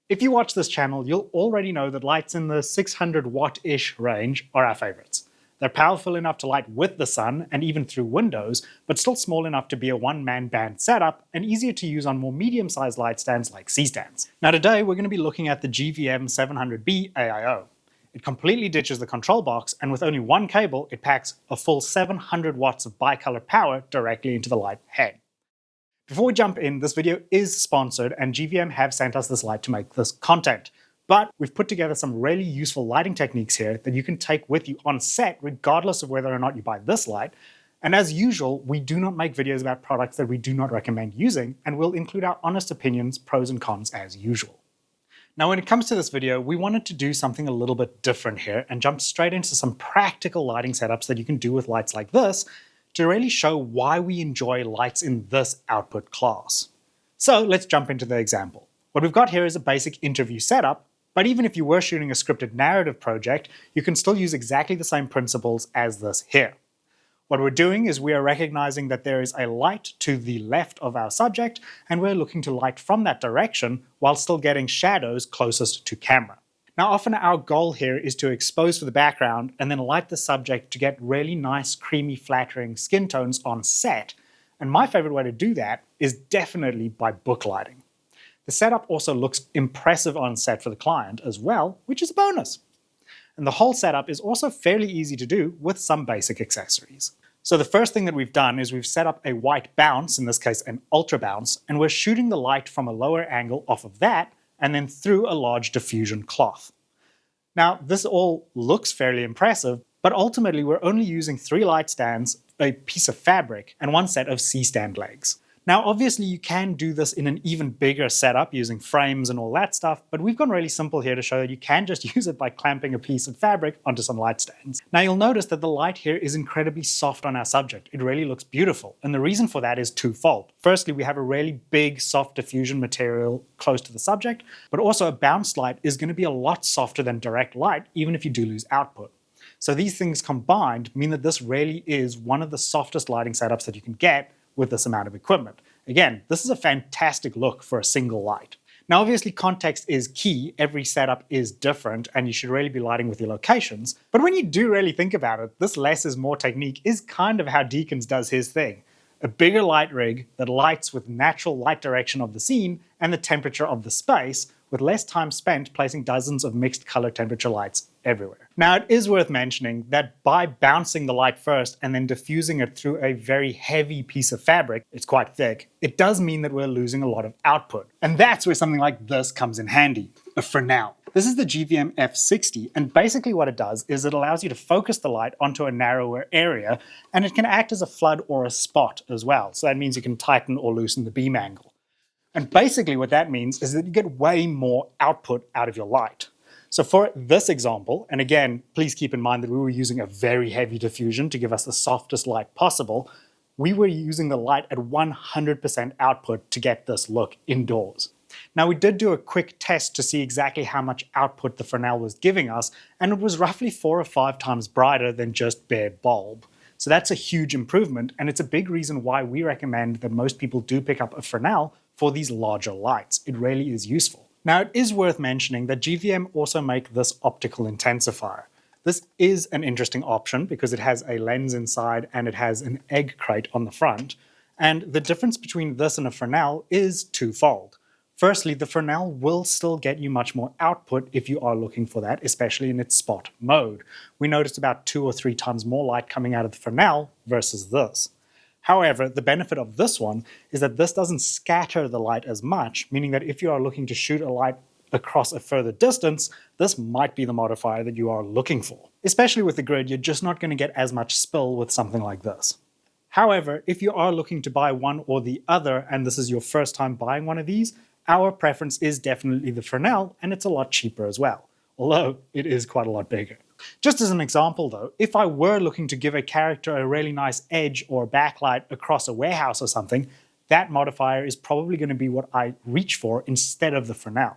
If you watch this channel, you'll already know that lights in the 600 watt-ish range are our favorites. They're powerful enough to light with the sun and even through windows, but still small enough to be a one-man band setup and easier to use on more medium-sized light stands like C-stands. Now today we're going to be looking at the GVM 700B AIO. It completely ditches the control box, and with only one cable, it packs a full 700 watts of bicolor power directly into the light head. Before we jump in, this video is sponsored and GVM have sent us this light to make this content. But we've put together some really useful lighting techniques here that you can take with you on set regardless of whether or not you buy this light. And as usual, we do not make videos about products that we do not recommend using, and we'll include our honest opinions, pros and cons as usual. Now when it comes to this video, we wanted to do something a little bit different here and jump straight into some practical lighting setups that you can do with lights like this to really show why we enjoy lights in this output class. So let's jump into the example. What we've got here is a basic interview setup, but even if you were shooting a scripted narrative project, you can still use exactly the same principles as this here. What we're doing is we are recognizing that there is a light to the left of our subject, and we're looking to light from that direction while still getting shadows closest to camera. Now often our goal here is to expose for the background and then light the subject to get really nice, creamy, flattering skin tones on set. And my favorite way to do that is definitely by book lighting. The setup also looks impressive on set for the client as well, which is a bonus. And the whole setup is also fairly easy to do with some basic accessories. So the first thing that we've done is we've set up a white bounce, in this case an ultra bounce, and we're shooting the light from a lower angle off of that and then through a large diffusion cloth. Now this all looks fairly impressive, but ultimately we're only using 3 light stands, a piece of fabric, and 1 set of C-stand legs. Now obviously you can do this in an even bigger setup using frames and all that stuff, but we've gone really simple here to show that you can just use it by clamping a piece of fabric onto some light stands. Now you'll notice that the light here is incredibly soft on our subject. It really looks beautiful, and the reason for that is twofold. Firstly, we have a really big soft diffusion material close to the subject, but also a bounced light is going to be a lot softer than direct light even if you do lose output. So these things combined mean that this really is one of the softest lighting setups that you can get with this amount of equipment. Again, this is a fantastic look for a single light. Now obviously context is key, every setup is different and you should really be lighting with your locations, but when you do really think about it, this less is more technique is kind of how Deakins does his thing. A bigger light rig that lights with natural light direction of the scene and the temperature of the space, with less time spent placing dozens of mixed color temperature lights everywhere. Now it is worth mentioning that by bouncing the light first and then diffusing it through a very heavy piece of fabric, it's quite thick, it does mean that we're losing a lot of output. And that's where something like this comes in handy, a Fresnel. This is the GVM F60, and basically what it does is it allows you to focus the light onto a narrower area, and it can act as a flood or a spot as well. So that means you can tighten or loosen the beam angle. And basically what that means is that you get way more output out of your light. So for this example, and again, please keep in mind that we were using a very heavy diffusion to give us the softest light possible, we were using the light at 100% output to get this look indoors. Now we did do a quick test to see exactly how much output the Fresnel was giving us, and it was roughly 4 or 5 times brighter than just bare bulb. So that's a huge improvement, and it's a big reason why we recommend that most people do pick up a Fresnel for these larger lights. It really is useful. Now it is worth mentioning that GVM also make this optical intensifier. This is an interesting option because it has a lens inside and it has an egg crate on the front, and the difference between this and a Fresnel is twofold. Firstly, the Fresnel will still get you much more output if you are looking for that, especially in its spot mode. We noticed about 2 or 3 times more light coming out of the Fresnel versus this. However, the benefit of this one is that this doesn't scatter the light as much, meaning that if you are looking to shoot a light across a further distance, this might be the modifier that you are looking for. Especially with the grid, you're just not going to get as much spill with something like this. However, if you are looking to buy one or the other, and this is your first time buying one of these, our preference is definitely the Fresnel, and it's a lot cheaper as well, although it is quite a lot bigger. Just as an example though, if I were looking to give a character a really nice edge or backlight across a warehouse or something, that modifier is probably going to be what I reach for instead of the Fresnel.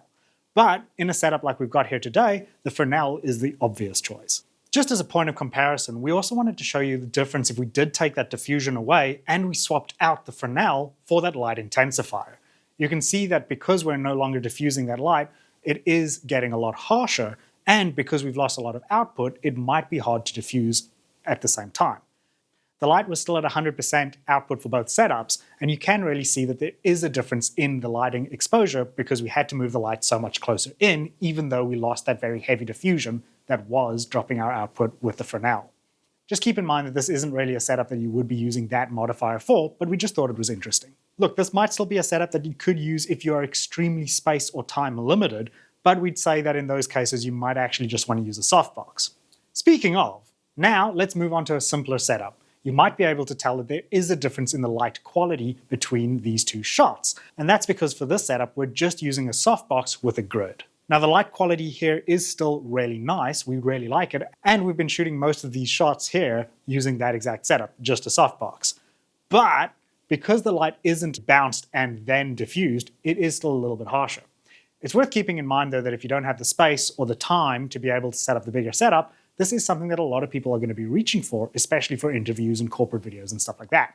But in a setup like we've got here today, the Fresnel is the obvious choice. Just as a point of comparison, we also wanted to show you the difference if we did take that diffusion away and we swapped out the Fresnel for that light intensifier. You can see that because we're no longer diffusing that light, it is getting a lot harsher, and because we've lost a lot of output, it might be hard to diffuse at the same time. The light was still at 100% output for both setups, and you can really see that there is a difference in the lighting exposure because we had to move the light so much closer in, even though we lost that very heavy diffusion that was dropping our output with the Fresnel. Just keep in mind that this isn't really a setup that you would be using that modifier for, but we just thought it was interesting. Look, this might still be a setup that you could use if you are extremely space or time limited, but we'd say that in those cases you might actually just want to use a softbox. Speaking of, now let's move on to a simpler setup. You might be able to tell that there is a difference in the light quality between these two shots, and that's because for this setup we're just using a softbox with a grid. Now the light quality here is still really nice, we really like it, and we've been shooting most of these shots here using that exact setup, just a softbox. But because the light isn't bounced and then diffused, it is still a little bit harsher. It's worth keeping in mind though that if you don't have the space or the time to be able to set up the bigger setup, this is something that a lot of people are going to be reaching for, especially for interviews and corporate videos and stuff like that.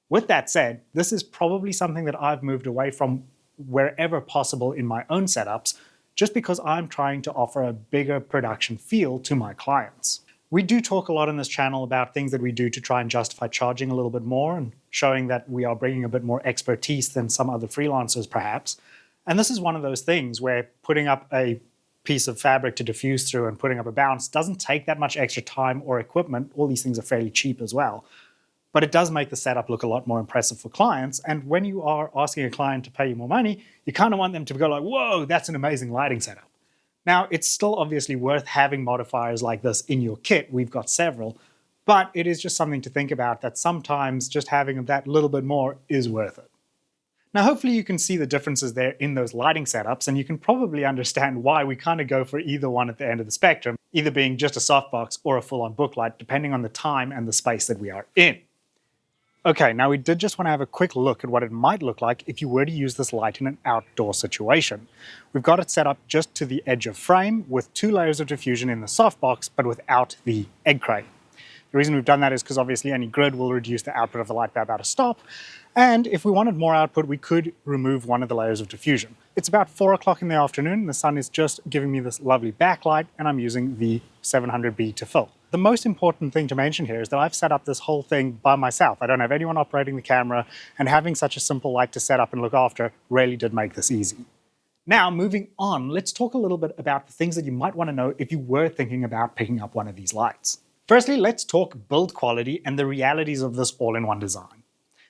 With that said, this is probably something that I've moved away from wherever possible in my own setups, just because I'm trying to offer a bigger production feel to my clients. We do talk a lot on this channel about things that we do to try and justify charging a little bit more and showing that we are bringing a bit more expertise than some other freelancers perhaps. And this is one of those things where putting up a piece of fabric to diffuse through and putting up a bounce doesn't take that much extra time or equipment. All these things are fairly cheap as well. But it does make the setup look a lot more impressive for clients. And when you are asking a client to pay you more money, you kind of want them to go like, whoa, that's an amazing lighting setup. Now, it's still obviously worth having modifiers like this in your kit. We've got several. But it is just something to think about that sometimes just having that little bit more is worth it. Now, hopefully you can see the differences there in those lighting setups, and you can probably understand why we kind of go for either one at the end of the spectrum, either being just a softbox or a full-on book light, depending on the time and the space that we are in. Okay, now we did just want to have a quick look at what it might look like if you were to use this light in an outdoor situation. We've got it set up just to the edge of frame with 2 layers of diffusion in the softbox, but without the egg crate. The reason we've done that is because obviously any grid will reduce the output of the light by about a stop, and if we wanted more output, we could remove one of the layers of diffusion. It's about 4 o'clock in the afternoon, and the sun is just giving me this lovely backlight, and I'm using the 700B to fill. The most important thing to mention here is that I've set up this whole thing by myself. I don't have anyone operating the camera, and having such a simple light to set up and look after really did make this easy. Now, moving on, let's talk a little bit about the things that you might want to know if you were thinking about picking up one of these lights. Firstly, let's talk build quality and the realities of this all-in-one design.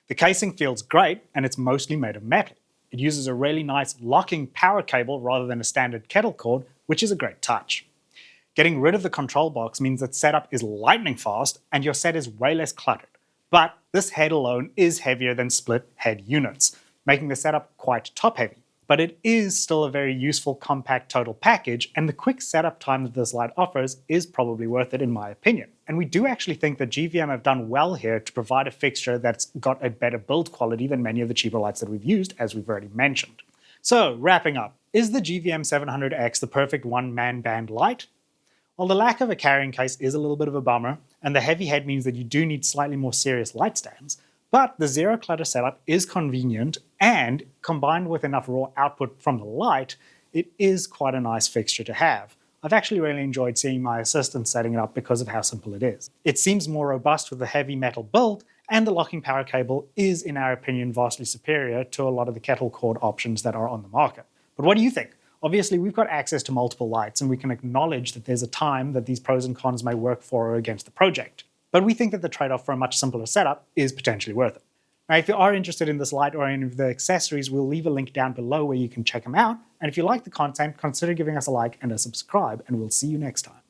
The casing feels great, and it's mostly made of metal. It uses a really nice locking power cable rather than a standard kettle cord, which is a great touch. Getting rid of the control box means that setup is lightning fast and your set is way less cluttered. But this head alone is heavier than split head units, making the setup quite top heavy. But it is still a very useful compact total package, and the quick setup time that this light offers is probably worth it in my opinion. And we do actually think that GVM have done well here to provide a fixture that's got a better build quality than many of the cheaper lights that we've used, as we've already mentioned. So, wrapping up, is the GVM 700X the perfect one-man band light? Well, the lack of a carrying case is a little bit of a bummer, and the heavy head means that you do need slightly more serious light stands. But the zero clutter setup is convenient, and combined with enough raw output from the light, it is quite a nice fixture to have. I've actually really enjoyed seeing my assistant setting it up because of how simple it is. It seems more robust with the heavy metal build, and the locking power cable is, in our opinion, vastly superior to a lot of the kettle cord options that are on the market. But what do you think? Obviously, we've got access to multiple lights, and we can acknowledge that there's a time that these pros and cons may work for or against the project. But we think that the trade-off for a much simpler setup is potentially worth it. Now, if you are interested in this light or any of the accessories, we'll leave a link down below where you can check them out. And if you like the content, consider giving us a like and a subscribe, and we'll see you next time.